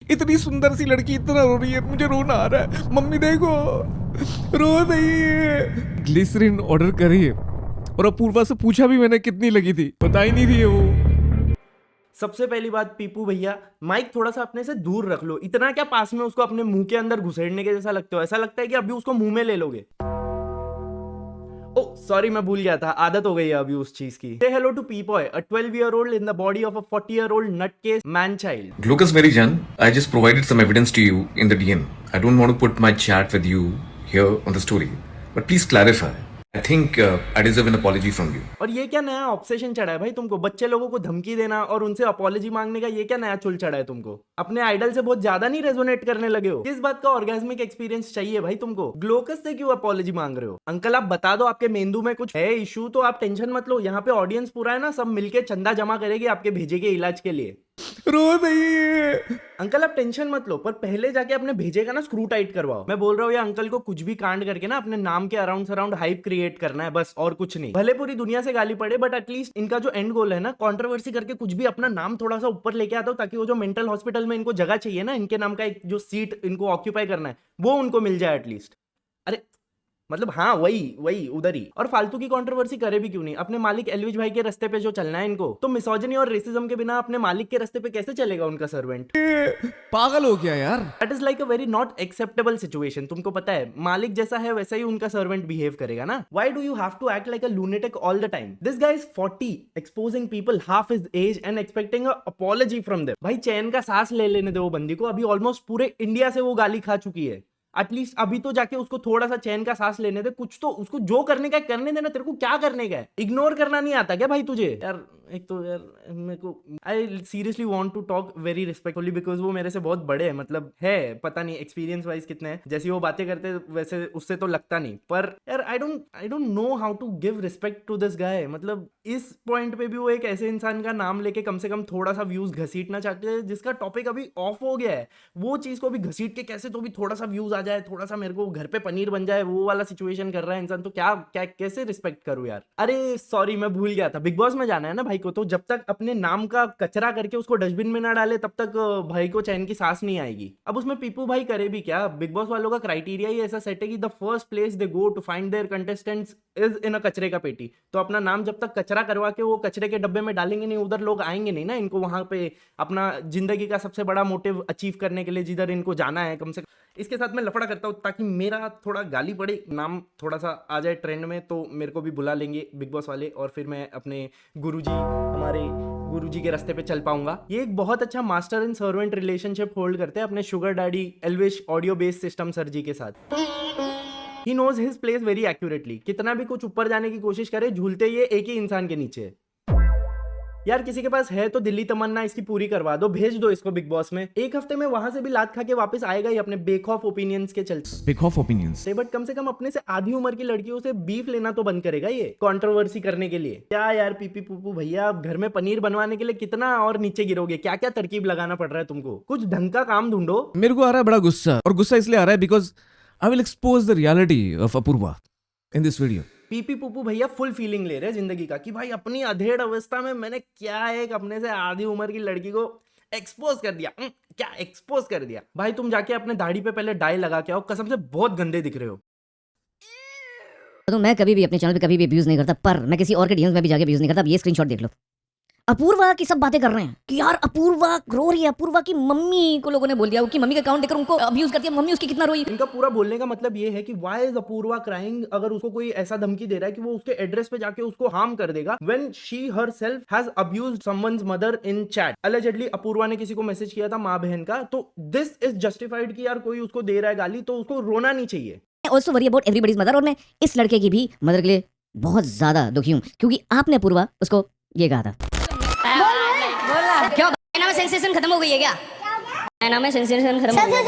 इतनी सुंदर सी लड़की इतना रो रही है, मुझे रोना आ रहा है। मम्मी देखो, रो रही है। ग्लिसरीन ऑर्डर करी है और अपूर्वा से पूछा भी मैंने कितनी लगी थी, बता ही नहीं रही है वो। सबसे पहली बात पीपू भैया, माइक थोड़ा सा अपने से दूर रख लो। इतना क्या पास में उसको अपने मुंह के अंदर घुसेड़ने के जैसा लगता हो? ऐसा लगता है कि अभी उसको मुंह में ले लोगे। ओ सॉरी, मैं भूल गया था, आदत हो गई है अभी उस चीज की। Say hello to P-Boy, a 12-year-old in the body of a 40-year-old nutcase man-child. Lucas Merijan, I just provided some evidence to you in the DM. I don't want to put my chat with you here on the story, but please clarify. I think I deserve an apology from you. और ये क्या नया obsession चढ़ा है भाई तुमको? बच्चे लोगों को धमकी देना और उनसे अपॉलॉजी मांगने का ये क्या नया चुल चढ़ा है तुमको? अपने आइडल से बहुत ज्यादा नहीं रेजोनेट करने लगे हो? किस बात का ऑर्गेज्मिक एक्सपीरियंस चाहिए भाई तुमको? ग्लोकस से क्यों अपॉलॉजी मांग रहे हो? अंकल आप बता दो, आपके मेंदू में कुछ है इशू तो आप टेंशन मत लो। यहाँ पे ऑडियंस पूरा है ना, सब मिलके चंदा जमा करेगी आपके भेजे के इलाज के लिए। रो रही है। अंकल आप टेंशन मत लो, पर पहले जाके अपने भेजे का ना स्क्रू टाइट करवाओ। मैं बोल रहा हूँ ये अंकल को कुछ भी कांड करके ना अपने नाम के अराउंड सराउंड हाइप क्रिएट करना है बस, और कुछ नहीं। भले पूरी दुनिया से गाली पड़े, बट एटलीस्ट इनका जो एंड गोल है ना, कंट्रोवर्सी करके कुछ भी अपना नाम थोड़ा सा ऊपर लेके आता हो, ताकि वो जो मेंटल हॉस्पिटल में इनको जगह चाहिए ना, इनके नाम का एक जो सीट इनको ऑक्यूपाई करना है, वो उनको मिल जाए एटलीस्ट। अरे मतलब हाँ, वही उधर ही। और फालतू की कंट्रोवर्सी करे भी क्यों नहीं? अपने मालिक एलविश भाई के रास्ते पे जो चलना है इनको, तो मिसोजिनी और रेसिज्म के बिना अपने मालिक के रास्ते पे कैसे चलेगा उनका सर्वेंट? पागल हो गया यार। That is like a very not acceptable situation. तुमको पता है मालिक जैसा है वैसा ही उनका सर्वेंट बिहेव करेगा ना। Why do you have to act like a lunatic all the time? This guy is 40 exposing people half his age and expecting a apology from them. भाई चैन का सांस ले लेने दो वो बंदी को। अभी ऑलमोस्ट पूरे इंडिया से वो गाली खा चुकी है। एटलीस्ट अभी तो जाके उसको थोड़ा सा चैन का सांस लेने दे। कुछ तो उसको जो करने का है करने देना। तेरे को क्या करने का है? इग्नोर करना नहीं आता क्या भाई तुझे? यार एक तो यार मेरे को I seriously want to talk very respectfully, because वो मेरे से बहुत बड़े हैं। मतलब है, पता नहीं एक्सपीरियंस वाइज कितने हैं, जैसी वो बातें करते वैसे उससे तो लगता नहीं। पर यार I don't know how to give respect to this guy. मतलब इस पॉइंट पे भी वो एक ऐसे इंसान का नाम लेके कम से कम थोड़ा सा व्यूज घसीटना चाहते हैं, जिसका टॉपिक अभी ऑफ हो गया है। वो चीज को भी घसीट के कैसे तो भी थोड़ा सा व्यूज आ जाए, थोड़ा सा मेरे को घर पे पनीर बन जाए, वो वाला सिचुएशन कर रहा है इंसान। तो क्या क्या कैसे रिस्पेक्ट करूं यार? अरे सॉरी, मैं भूल गया था, बिग बॉस में जाना है ना भाई को, तो जब तक अपने नाम का कचरा करके उसको डस्टबिन में ना डाले तब तक भाई को चैन की सांस नहीं आएगी। अब उसमें पीपू भाई करे भी क्या? बिग बॉस वालों का क्राइटेरिया ही ऐसा सेट है कि the first place they go to find their contestants is in a कचरे का पेटी। तो अपना नाम जब तक कचरा करवा के वो कचरे के डब्बे में डालेंगे नहीं, उधर लोग आएंगे नहीं ना इनको वहां पे अपना जिंदगी का सबसे बड़ा मोटिव अचीव करने के लिए, जिधर इनको जाना है कम से कम। इसके साथ मैं लफड़ा करता हूँ ताकि मेरा थोड़ा गाली पड़े, नाम थोड़ा सा आ जाए ट्रेंड में, तो मेरे को भी बुला लेंगे बिग बॉस वाले, और फिर मैं अपने गुरुजी, हमारे गुरुजी के रास्ते पे चल पाऊंगा। ये एक बहुत अच्छा master and servant relationship hold करते हैं अपने sugar daddy Elvish audio based system sir ji के साथ। He knows his place very accurately. कितना भी कुछ ऊपर जाने की कोशिश करे, झूलते ये एक ही इंसान के नीचे है। यार किसी के पास है तो दिल्ली तमन्ना इसकी पूरी करवा दो, भेज दो इसको बिग बॉस में। एक हफ्ते में वहां से भी लात खा के वापस आएगा ही अपने बेखौफ ओपिनियंस के चलते। बेखौफ ओपिनियंस। बट कम से कम अपने से आधी उम्र की लड़कियों से बीफ लेना तो बंद करेगा ये कंट्रोवर्सी करने के लिए। क्या यार पीपी पुप्पू भैया, आप घर में पनीर बनवाने के लिए कितना और नीचे गिरोगे? क्या क्या तरकीब लगाना पड़ रहा है तुमको? कुछ ढंग का काम ढूंढो। मेरे को आ रहा है बड़ा गुस्सा, और गुस्सा इसलिए आ रहा है because I will expose the reality of Apoorva in this video. PP Puppu भैया फुल फीलिंग ले रहे हैं जिंदगी का कि भाई अपनी अधेड़ अवस्था में मैंने क्या एक अपने से आधी उम्र की लड़की को एक्सपोज कर दिया। क्या एक्सपोज कर दिया? भाई तुम जाके अपने दाढ़ी पे पहले डाई लगा के आओ, कसम से बहुत गंदे दिख रहे हो। तो मैं कभी भी अपने चैनल पे कभी भी अब्यूज नहीं करता, पर मैं किसी और के डीएम्स में भी जाके अब्यूज नहीं करता। अब ये स्क्रीनशॉट देख लो, अपूर्वा की सब बातें कर रहे हैं कि यार अपूर्वा रो रही है, अपूर्वा की मम्मी को लोगों ने बोल दिया कि मम्मी का अकाउंट देखकर उनको अब्यूज करती है, मम्मी उसकी कितना रोई। इनका पूरा बोलने का मतलब ये है कि व्हाई इज अपूर्वा क्राइंग? अगर उसको कोई ऐसा धमकी दे रहा है कि वो उसके एड्रेस पे जाके उसको हार्म कर देगा, when she herself has abused someone's mother in chat. Allegedly Apoorva ने किसी को मैसेज किया था माँ बहन का, तो दिस इज जस्टिफाइड कि यार कोई उसको दे रहा है गाली तो उसको रोना नहीं चाहिए। Also worry about everybody's mother, और मैं इस लड़के की भी मदर के लिए बहुत ज्यादा दुखी हूँ, क्योंकि आपने अपूर्वा उसको ये कहा था। क्यों नाम में सेंसेशन खत्म हो गई है क्या? नाम में सेंसेशन खत्म हो गई है।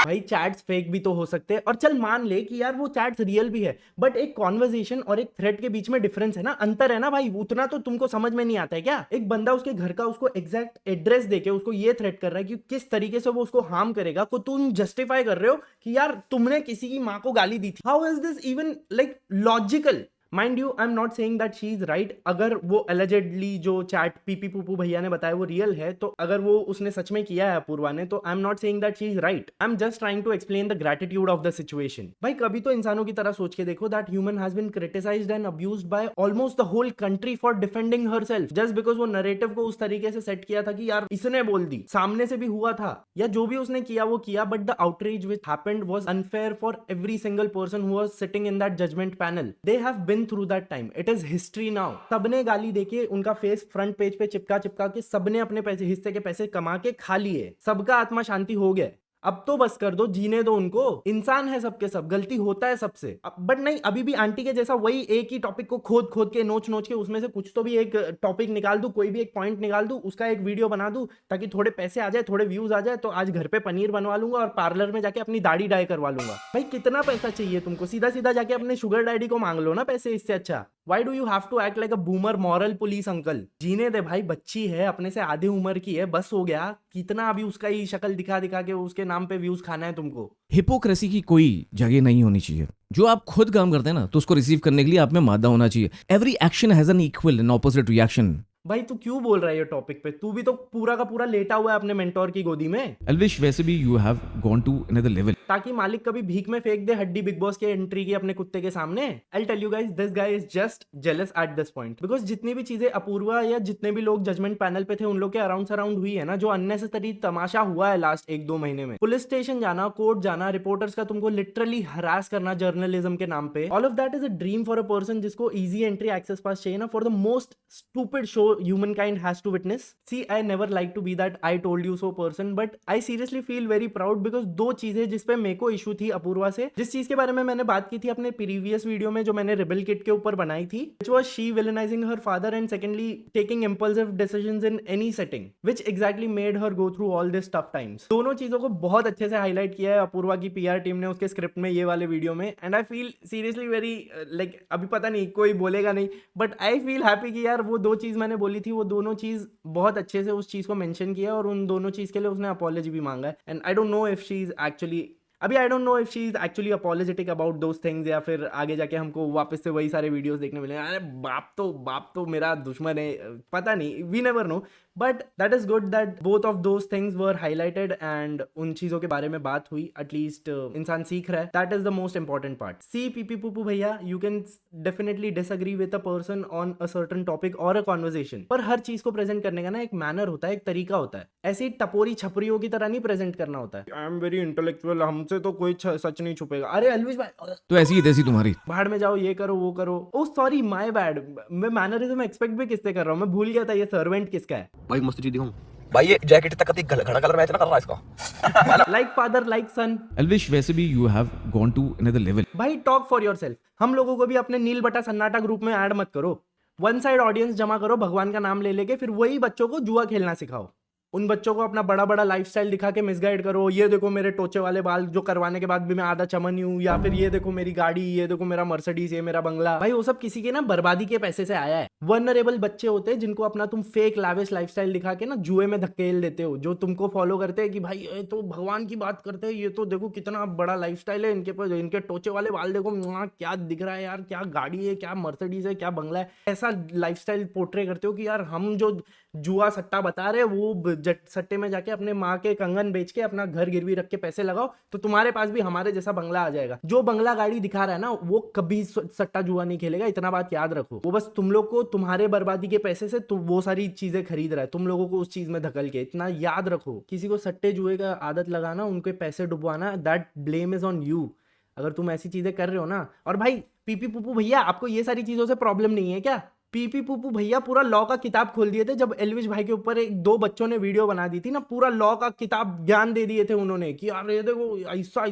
भाई चैट्स फेक भी तो हो सकते हैं, और चल मान ले कि यार वो चैट्स रियल भी है, बट एक कॉन्वर्सेशन और एक थ्रेड के बीच में डिफरेंस है ना, अंतर है ना भाई। उतना तो तुमको समझ में नहीं आता है क्या? एक बंदा उसके घर का उसको एग्जैक्ट एड्रेस देके उसको ये थ्रेट कर रहा है कि किस तरीके से वो उसको हार्म करेगा, को तुम जस्टिफाई कर रहे हो कि यार तुमने किसी की माँ को गाली दी थी। How is this even like logical? Mind you, I am not saying that she is right. अगर वो अलेजेडली जो चैट पीपी पुपू भैया ने बताया वो रियल है, तो अगर वो उसने सच में किया है अपूर्वा ने, तो I am not saying that she is right. I am just trying to explain the gratitude of the situation. भाई कभी तो इंसानों की तरह सोच के देखो that human has been criticised and abused by almost the whole country for defending herself just because वो नरेटिव को उस तरीके से सेट किया था कि यार इसने बोल दी, सामने से भी हुआ था, या जो भी उसने किया वो किया, but the outreach which happened was unfair for every single person who was sitting in that judgement panel. They have been through that time. It is history now. सबने गाली देके उनका फेस फ्रंट पेज पे चिपका चिपका के सबने अपने पैसे, हिस्से के पैसे कमा के खा लिए. सबका आत्मा शांति हो गया. अब तो बस कर दो, जीने दो उनको. इंसान है सबके सब, गलती होता है सबसे. बट नहीं, अभी भी आंटी के जैसा वही एक ही टॉपिक को खोद खोद के नोच नोच के उसमें से कुछ तो भी एक टॉपिक निकाल दूं, कोई भी एक पॉइंट निकाल दूं, उसका एक वीडियो बना दूं ताकि थोड़े पैसे आ जाए, थोड़े व्यूज आ जाए, तो आज घर पे पनीर बनवा लूंगा और पार्लर में जाके अपनी दाढ़ी डाई करवा लूंगा. भाई कितना पैसा चाहिए तुमको? सीधा सीधा जाके अपने शुगर डैडी को मांग लो ना पैसे, इससे अच्छा. Why do you have to act like a boomer moral police uncle? जीने दे भाई, बच्ची है, अपने से आधे उम्र की है, बस हो गया. कितना अभी उसका ही शक्ल दिखा दिखा के उसके नाम पे व्यूज खाना है तुमको? हिपोक्रेसी की कोई जगह नहीं होनी चाहिए. जो आप खुद काम करते हैं ना, तो उसको रिसीव करने के लिए आप में मादा होना चाहिए. Every action has an equal and opposite reaction. भाई तू क्यों बोल रहा है ये टॉपिक पे? तू भी तो पूरा का पूरा लेटा हुआ है अपने मेंटोर की गोदी में. एल्विश, वैसे भी you have gone to another level. ताकि मालिक कभी भीख में फेंक दे हड्डी बिग बॉस के एंट्री की अपने कुत्ते के सामने. I tell you guys, this guy is just jealous at this point. Because जितनी भी चीजें अपूर्वा या जितने भी लोग जजमेंट पैनल पे थे उन लोग के अराउंड सराउंड हुई है ना, जो अननेसेसरी तमाशा हुआ है लास्ट 1-2 महीने में, पुलिस स्टेशन जाना, कोर्ट जाना, रिपोर्टर्स का तुमको लिटरली हरास करना जर्नलिज्म के नाम पे, all of that is a dream for a person जिसको इजी एंट्री एक्सेस पास चाहिए ना, for the most stupid show human kind has to witness. See, I never like to be that I told you so person, but I seriously feel very proud because दो चीजें जिस पे मेरे को issue थी अपूर्वा से, जिस चीज के बारे में मैंने बात की थी अपने प्रीवियस वीडियो में जो मैंने रिबल किट के ऊपर बनाई थी, which was she villainizing her father and secondly taking impulsive decisions in any setting, which exactly made her go through all this tough times. दोनों चीजों को बहुत अच्छे से हाईलाइट किया है अपूर्वा की PR टीम ने उसके स्क्रिप्ट में, ये वाले वीडियो में. And I feel seriously very like, अभी पता नहीं कोई बोलेगा नहीं, बट आई फील हैप्पी कि यार वो दो चीज मैंने बोली थी, वो दोनों चीज बहुत अच्छे से उस चीज को मेंशन किया और उन दोनों चीज के लिए उसने अपॉलॉजी भी मांगा है. And I don't know if she is actually apologetic about those things, या फिर आगे जाके हमको वापस से वही सारे वीडियोस देखने मिले. अरे बाप तो मेरा दुश्मन है, पता नहीं, we never know. But that is good that both of those things were highlighted and उन चीजों के बारे में बात हुई. एटलीस्ट इंसान सीख रहा है. That is the most important part. See PP Pupu भैया, you can definitely disagree with a person on a certain topic और अ कॉन्वर्सेशन, पर हर चीज को प्रेजेंट करने का ना एक मैनर होता है, एक तरीका होता है. ऐसी टपोरी छपरियों की तरह नहीं प्रेजेंट करना होता है. आई एम वेरी इंटेलेक्चुअल, हमसे तो कोई सच नहीं छुपेगा. अरे अलविश भाई तो ऐसी ही तैसी तुम्हारी, बाहर में जाओ, ये करो वो करो. ओ सॉरी, माय बैड. मैं मैनरिज्म एक्सपेक्ट भी किससे कर रहा हूँ, मैं भूल गया था ये सर्वेंट किसका है. भाई मस्त चीज दिखाऊं भाई, ये जैकेट तक कभी घड़ा कलर मैच ना कर रहा इसका. Like father like son. Elvish, वैसे भी you have gone to another level. भाई टॉक फॉर योरसेल्फ. हम लोगों को भी अपने नील बटा सन्नाटा ग्रुप में ऐड मत करो. वन साइड ऑडियंस जमा करो भगवान का नाम ले लेके, फिर वही बच्चों को जुआ खेलना सिखाओ. उन बच्चों को अपना बड़ा बड़ा लाइफस्टाइल दिखा के मिसगाइड करो. ये देखो मेरे टोचे वाले बाल जो करवाने के बाद भी मैं आधा चमन हूँ, या फिर ये देखो मेरी गाड़ी, ये देखो मेरा मर्सिडीज, ये मेरा बंगला. भाई वो सब किसी के ना बर्बादी के पैसे से आया है. वल्नरेबल बच्चे होते हैं जिनको अपना तुम फेक लाविश लाइफस्टाइल दिखा के ना जुए में धकेल देते हो, जो तुमको फॉलो करते हैं कि भाई ये तो भगवान की बात करते हैं, ये तो देखो कितना बड़ा लाइफस्टाइल है इनके पास, इनके टोचे वाले बाल देखो, क्या दिख रहा है यार, क्या गाड़ी है, क्या मर्सिडीज है, क्या बंगला है. ऐसा लाइफस्टाइल पोर्ट्रे करते हो कि यार हम जो जुआ सट्टा बता रहे वो सट्टे में जाके अपने माँ के कंगन बेच के अपना घर गिरवी रख के पैसे लगाओ, तो तुम्हारे पास भी हमारे जैसा बंगला आ जाएगा. जो बंगला गाड़ी दिखा रहा है ना, वो कभी सट्टा जुआ नहीं खेलेगा. इतना बात याद रखो. वो बस तुम लोग को तुम्हारे बर्बादी के पैसे से तो वो सारी चीजें खरीद रहा है, तुम लोगों को उस चीज में धकल के. इतना याद रखो, किसी को सट्टे जुए का आदत लगाना, उनके पैसे डुबवाना, that blame is on you. अगर तुम ऐसी चीजें कर रहे हो ना. और भाई पीपी पुपू भैया, आपको ये सारी चीजों से प्रॉब्लम नहीं है क्या? पीपी पुपू भैया पूरा लॉ का किताब खोल दिए थे जब एल्विश भाई के ऊपर एक दो बच्चों ने वीडियो बना दी थी ना. पूरा लॉ का किताब ज्ञान दे दिए थे उन्होंने कि यार ये देखो ऐसा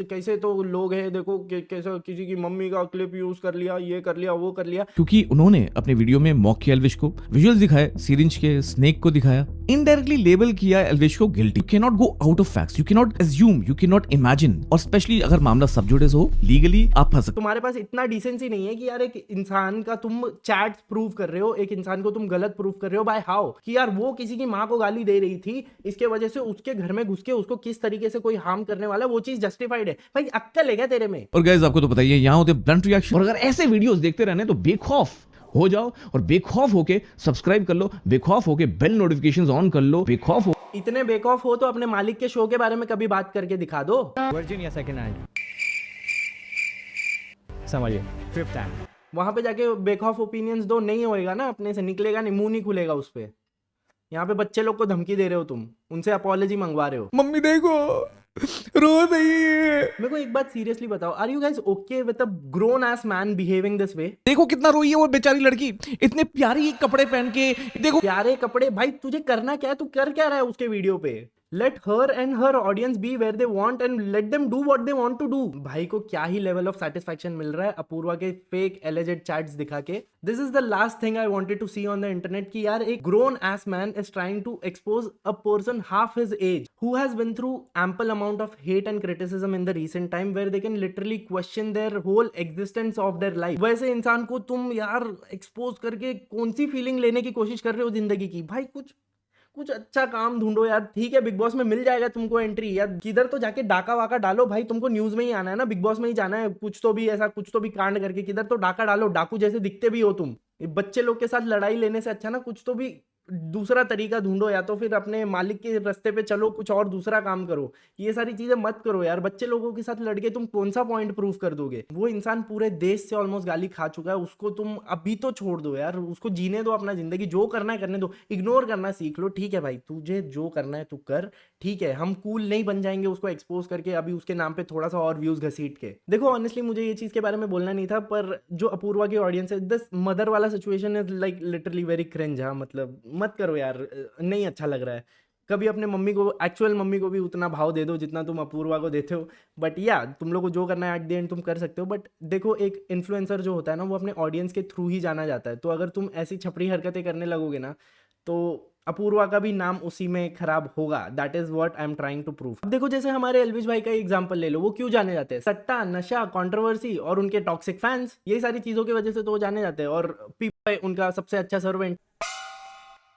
कैसे तो लोग हैं, देखो कैसे किसी की मम्मी का क्लिप यूज कर लिया, ये कर लिया, वो कर लिया. क्योंकि उन्होंने अपने वीडियो में मॉक किया एल्विश को, विजुअल्स दिखाए, सिरिंज के स्नेक को दिखाया. इनडायरेक्टली लेबल किया एल्वेश को guilty. You can not go out of facts, you can not assume, you can not imagine, और स्पेशली अगर मामला सब जुडिस हो, लीगली आप फंस सकते। तुम्हारे पास इतना डिसेंसी नहीं है कि यार एक इंसान का तुम चैट प्रूव कर रहे हो, एक इंसान को तुम गलत प्रूव कर रहे हो। बाय हाउ कि यार वो किसी की माँ को गाली दे रही थी, इसके वजह से उसके घर में घुस के उसको किस तरीके से कोई हार्म करने वाला, वो चीज जस्टिफाइड है। भाई अक्कल है क्या तेरे में? और गाइस आपको तो बताइए यहाँ होते ब्लंट रिएक्शन। और अगर ऐसे वीडियोस देखते रहने तो बेखौफ हो जाओ, और बेखौफ होके सब्सक्राइब कर लो, बेखौफ होके बेल नोटिफिकेशंस ऑन कर लो, बेखौफ हो। इतने बेखौफ हो तो अपने मालिक के शो के बारे में कभी बात करके दिखा दो। वर्जिन या सेकंड हैंड, समझिए, फिफ्थ हैंड। वहां पे जाके बेखौफ ओपिनियंस दो, नहीं होएगा ना, अपने से निकलेगा नहीं, मुंह नहीं खुलेगा उस पे। यहाँ पे बच्चे लोग को धमकी दे रहे हो तुम, उनसे अपॉलॉजी मंगवा रहे हो। मम्मी देखो रो रही है। मेरे को एक बात सीरियसली बताओ, are you guys okay with a grown ass man behaving this way? देखो कितना रोई है वो बेचारी लड़की, इतने प्यारी कपड़े पहन के। देखो प्यारे कपड़े, भाई तुझे करना क्या है, तू कर क्या रहा है उसके वीडियो पे? Let her and her audience be where they want and let them do what they want to do. भाई को क्या ही लेवल ऑफ सेटिस्फैक्शन मिल रहा है अपूर्वा के फेक एलिजेड चैट्स दिखा के। This is the last thing I wanted to see on the internet कि यार एक grown ass man is trying to expose a person half his age who has been through ample amount of hate and criticism in the recent time where they can literally question their whole existence of their life। वैसे इंसान को तुम यार expose करके कौन सी feeling लेने की कोशिश कर रहे हो जिंदगी की? भाई कुछ अच्छा काम ढूंढो यार। ठीक है बिग बॉस में मिल जाएगा तुमको एंट्री, या किधर तो जाके डाका वाका डालो। भाई तुमको न्यूज में ही आना है ना, बिग बॉस में ही जाना है, कुछ तो भी ऐसा कुछ तो भी कांड करके किधर तो डाका डालो। डाकू जैसे दिखते भी हो तुम, बच्चे लोग के साथ लड़ाई लेने से अच्छा ना कुछ तो भी दूसरा तरीका ढूंढो, या तो फिर अपने मालिक के रास्ते पे चलो, कुछ और दूसरा काम करो। ये सारी चीजें मत करो यार। बच्चे लोगों के साथ लड़के तुम कौन सा पॉइंट प्रूव कर दोगे? वो इंसान पूरे देश से ऑलमोस्ट गाली खा चुका है, उसको तुम अभी तो छोड़ दो यार, उसको जीने दो अपना जिंदगी, जो करना है करने दो, इग्नोर करना सीख लो। ठीक है भाई, तुझे जो करना है तू कर, ठीक है। हम कूल नहीं बन जाएंगे उसको एक्सपोज करके अभी उसके नाम पे थोड़ा सा और व्यूज घसीट के। देखो ऑनेस्टली मुझे ये चीज के बारे में बोलना नहीं था, पर जो अपूर्वा की ऑडियंस है, दिस मदर वाला situation is like literally very cringe. हाँ मतलब मत करो यार, नहीं अच्छा लग रहा है। कभी अपने मम्मी को, एक्चुअल मम्मी को भी उतना भाव दे दो जितना तुम अपूर्वा को देते हो। बट या तुम लोग को जो करना है एट द एंड तुम कर सकते हो। बट देखो एक इन्फ्लुएंसर जो होता है ना, वो अपने ऑडियंस के थ्रू ही जाना जाता है। तो अगर तुम ऐसी छपरी हरकतें करने लगोगे ना, तो अपूर्वा का भी नाम उसी में खराब होगा। That is what I am trying to prove. अब देखो जैसे हमारे एल्विश भाई का एग्जांपल ले लो, वो क्यों जाने जाते हैं? सट्टा, नशा, कंट्रोवर्सी और उनके टॉक्सिक फैंस, यही सारी चीजों की वजह से तो वो जाने जाते हैं। और पीपल उनका सबसे अच्छा सर्वेंट।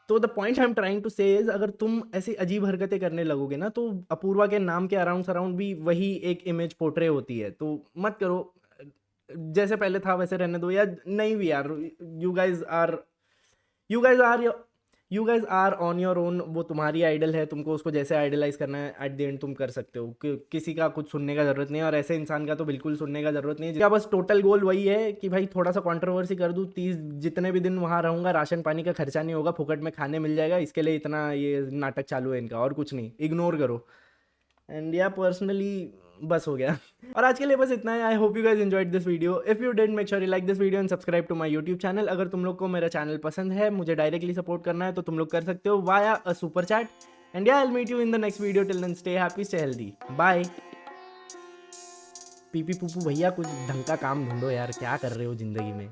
तो the point I am trying to say is, अगर तुम ऐसी अजीब हरकतें करने लगोगे ना, तो अपूर्वा के नाम के अराउंड भी वही एक इमेज पोर्ट्रे होती है। तो मत करो, जैसे पहले था वैसे रहने दो, या नहीं भी यार। You guys are on your own. वो तुम्हारी आइडल है, तुमको उसको जैसे आइडलाइज करना है एट द एंड तुम कर सकते हो। किसी का कुछ सुनने का जरूरत नहीं है, और ऐसे इंसान का तो बिल्कुल सुनने का जरूरत नहीं है। जिसका बस टोटल गोल वही है कि भाई थोड़ा सा कंट्रोवर्सी कर दूं, 30 जितने भी दिन वहां रहूंगा राशन पानी का खर्चा नहीं होगा, फुकट में खाने मिल जाएगा, इसके लिए इतना ये नाटक चालू है इनका, और कुछ नहीं। इग्नोर करो। एंड या पर्सनली बस हो गया। और आज के लिए बस इतना है। I hope you guys enjoyed this video. If you did, make sure you like this video and subscribe to my YouTube channel. अगर तुम लोग को मेरा चैनल पसंद है, मुझे डायरेक्टली सपोर्ट करना है, तो तुम लोग कर सकते हो via a super chat. And yeah I will meet you in the next video. Till then stay happy, stay healthy, bye. PP Pupu भैया कुछ ढंग का काम ढूंढो यार, क्या कर रहे हो जिंदगी में।